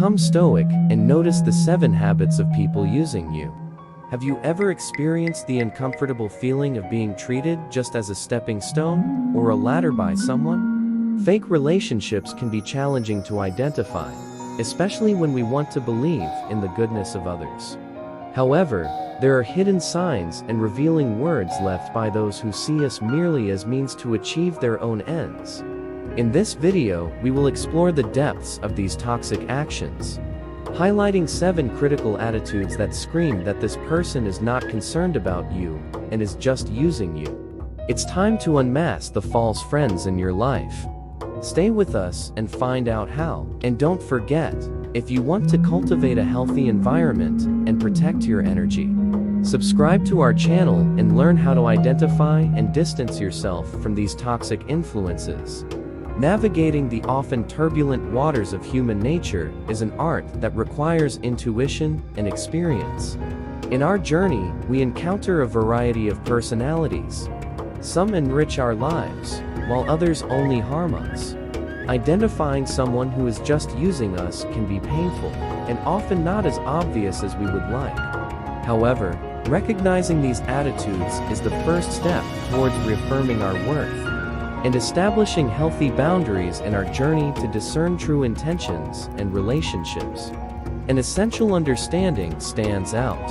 Become stoic and notice the 7 habits of people using you. Have you ever experienced the uncomfortable feeling of being treated just as a stepping stone or a ladder by someone? Fake relationships can be challenging to identify, especially when we want to believe in the goodness of others. However, there are hidden signs and revealing words left by those who see us merely as means to achieve their own ends. In this video, we will explore the depths of these toxic actions, highlighting 7 critical attitudes that scream that this person is not concerned about you and is just using you. It's time to unmask the false friends in your life. Stay with us and find out how. And don't forget, if you want to cultivate a healthy environment and protect your energy, subscribe to our channel and learn how to identify and distance yourself from these toxic influences. Navigating the often turbulent waters of human nature is an art that requires intuition and experience. In our journey, we encounter a variety of personalities. Some enrich our lives, while others only harm us. Identifying someone who is just using us can be painful, and often not as obvious as we would like. However, recognizing these attitudes is the first step towards reaffirming our worth and establishing healthy boundaries in our journey to discern true intentions and relationships. An essential understanding stands out.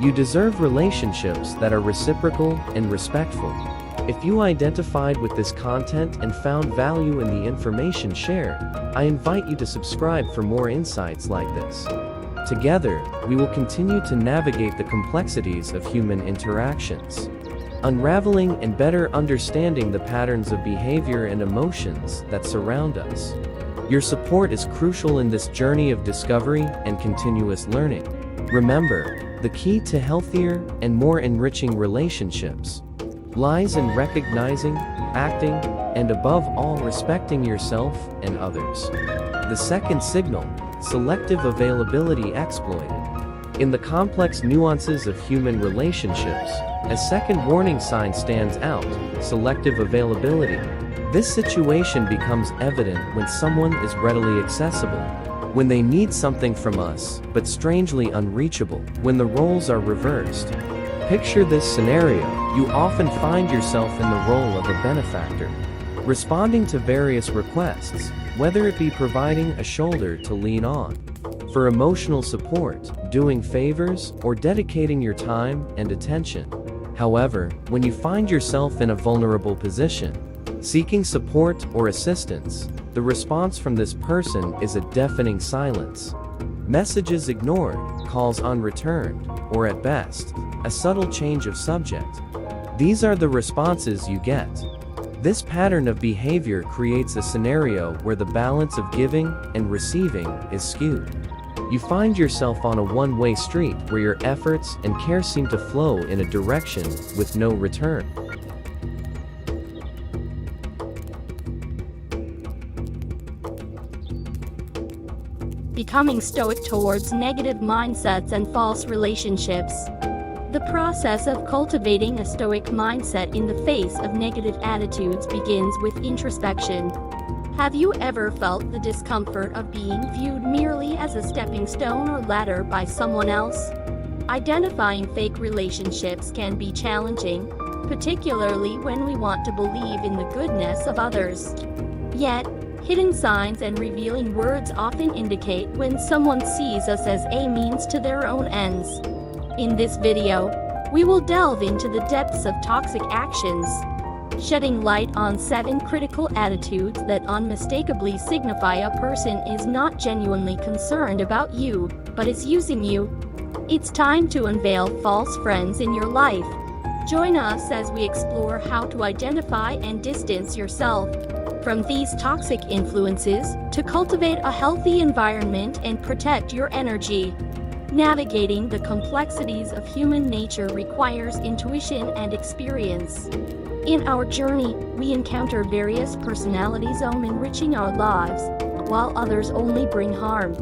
You deserve relationships that are reciprocal and respectful. If you identified with this content and found value in the information shared, I invite you to subscribe for more insights like this. Together, we will continue to navigate the complexities of human interactions, unraveling and better understanding the patterns of behavior and emotions that surround us. Your support is crucial in this journey of discovery and continuous learning. Remember, the key to healthier and more enriching relationships lies in recognizing, acting, and above all respecting yourself and others. The second signal, selective availability exploited. In the complex nuances of human relationships, a second warning sign stands out: selective availability. This situation becomes evident when someone is readily accessible, when they need something from us, but strangely unreachable, when the roles are reversed. Picture this scenario: you often find yourself in the role of a benefactor, responding to various requests, whether it be providing a shoulder to lean on for emotional support, doing favors, or dedicating your time and attention. However, when you find yourself in a vulnerable position, seeking support or assistance, the response from this person is a deafening silence. Messages ignored, calls unreturned, or at best, a subtle change of subject. These are the responses you get. This pattern of behavior creates a scenario where the balance of giving and receiving is skewed. You find yourself on a one-way street where your efforts and care seem to flow in a direction with no return. Becoming stoic towards negative mindsets and false relationships. The process of cultivating a stoic mindset in the face of negative attitudes begins with introspection. Have you ever felt the discomfort of being viewed merely as a stepping stone or ladder by someone else? Identifying fake relationships can be challenging, particularly when we want to believe in the goodness of others. Yet, hidden signs and revealing words often indicate when someone sees us as a means to their own ends. In this video, we will delve into the depths of toxic actions, shedding light on 7 critical attitudes that unmistakably signify a person is not genuinely concerned about you, but is using you. It's time to unveil false friends in your life. Join us as we explore how to identify and distance yourself from these toxic influences to cultivate a healthy environment and protect your energy. Navigating the complexities of human nature requires intuition and experience. In our journey, we encounter various personalities, some enriching our lives, while others only bring harm.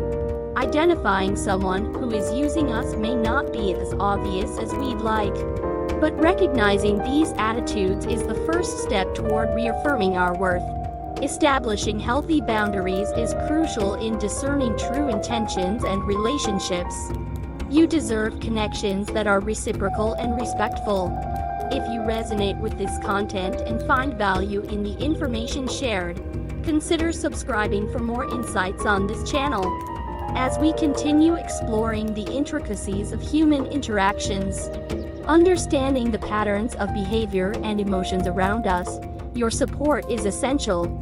Identifying someone who is using us may not be as obvious as we'd like, but recognizing these attitudes is the first step toward reaffirming our worth. Establishing healthy boundaries is crucial in discerning true intentions and relationships. You deserve connections that are reciprocal and respectful. If you resonate with this content and find value in the information shared, consider subscribing for more insights on this channel. As we continue exploring the intricacies of human interactions, understanding the patterns of behavior and emotions around us, your support is essential.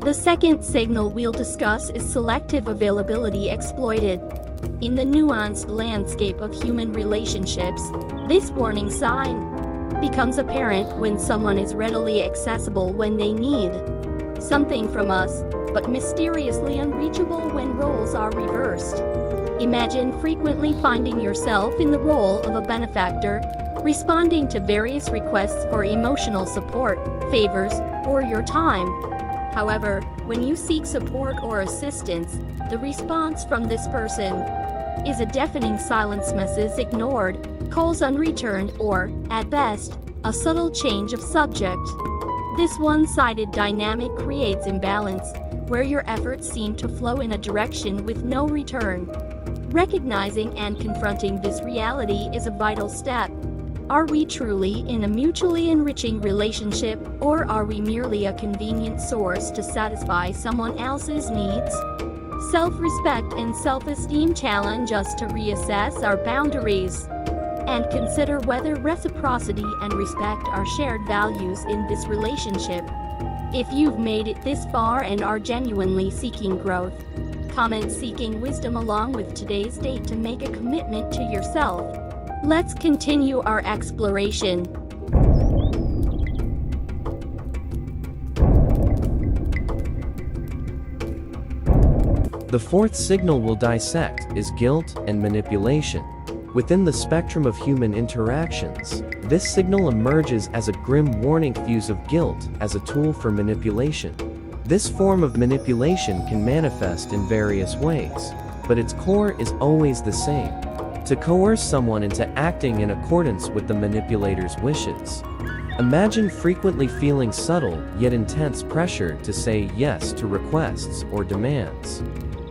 The second signal we'll discuss is selective availability exploited. In the nuanced landscape of human relationships, this warning sign becomes apparent when someone is readily accessible when they need something from us, but mysteriously unreachable when roles are reversed. Imagine frequently finding yourself in the role of a benefactor, responding to various requests for emotional support, favors, or your time. However, when you seek support or assistance, the response from this person is a deafening silence, messages ignored, calls unreturned, or, at best, a subtle change of subject. This one-sided dynamic creates imbalance, where your efforts seem to flow in a direction with no return. Recognizing and confronting this reality is a vital step. Are we truly in a mutually enriching relationship, or are we merely a convenient source to satisfy someone else's needs? Self-respect and self-esteem challenge us to reassess our boundaries and consider whether reciprocity and respect are shared values in this relationship. If you've made it this far and are genuinely seeking growth, comment seeking wisdom along with today's date to make a commitment to yourself. Let's continue our exploration. The fourth signal we'll dissect is guilt and manipulation. Within the spectrum of human interactions, this signal emerges as a grim warning fuse of guilt as a tool for manipulation. This form of manipulation can manifest in various ways, but its core is always the same: to coerce someone into acting in accordance with the manipulator's wishes. Imagine frequently feeling subtle yet intense pressure to say yes to requests or demands,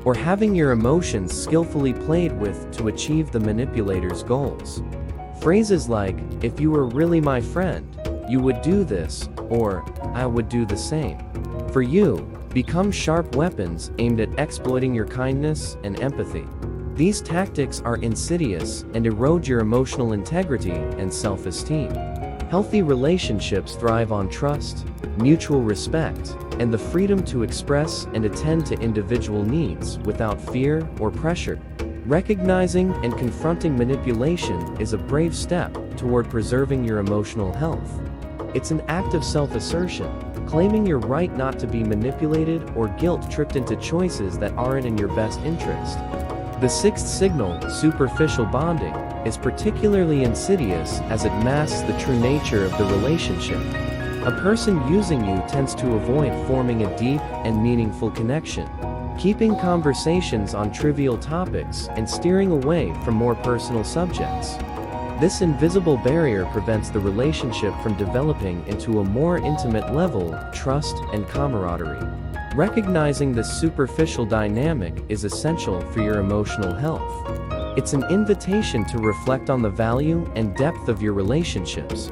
or having your emotions skillfully played with to achieve the manipulator's goals. Phrases like, "If you were really my friend, you would do this," or "I would do the same for you," become sharp weapons aimed at exploiting your kindness and empathy. These tactics are insidious and erode your emotional integrity and self-esteem. Healthy relationships thrive on trust, mutual respect, and the freedom to express and attend to individual needs without fear or pressure. Recognizing and confronting manipulation is a brave step toward preserving your emotional health. It's an act of self-assertion, claiming your right not to be manipulated or guilt-tripped into choices that aren't in your best interest. The sixth signal, superficial bonding, is particularly insidious as it masks the true nature of the relationship. A person using you tends to avoid forming a deep and meaningful connection, keeping conversations on trivial topics and steering away from more personal subjects. This invisible barrier prevents the relationship from developing into a more intimate level of trust and camaraderie. Recognizing this superficial dynamic is essential for your emotional health. It's an invitation to reflect on the value and depth of your relationships.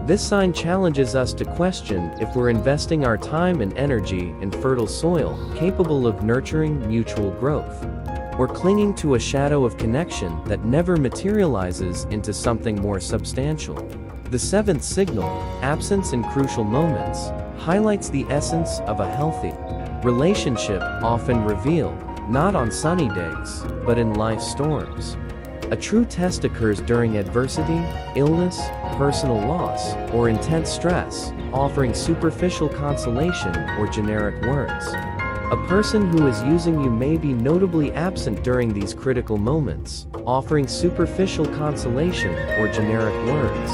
This sign challenges us to question if we're investing our time and energy in fertile soil capable of nurturing mutual growth, or clinging to a shadow of connection that never materializes into something more substantial. The seventh signal, absence in crucial moments, highlights the essence of a healthy relationship, often revealed not on sunny days, but in life's storms. A true test occurs during adversity, illness, personal loss, or intense stress, offering superficial consolation or generic words. A person who is using you may be notably absent during these critical moments, offering superficial consolation or generic words.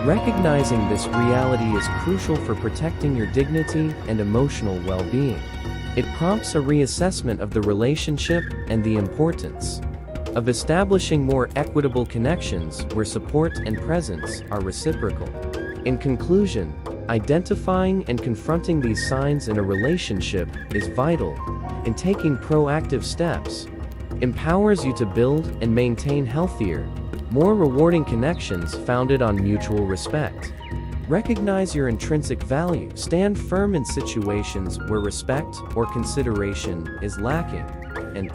Recognizing this reality is crucial for protecting your dignity and emotional well-being. It prompts a reassessment of the relationship and the importance of establishing more equitable connections where support and presence are reciprocal. In conclusion, Identifying and confronting these signs in a relationship is vital, and taking proactive steps empowers you to build and maintain healthier, more rewarding connections founded on mutual respect. Recognize your intrinsic value. Stand firm in situations where respect or consideration is lacking, and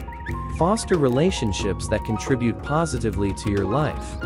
foster relationships that contribute positively to your life.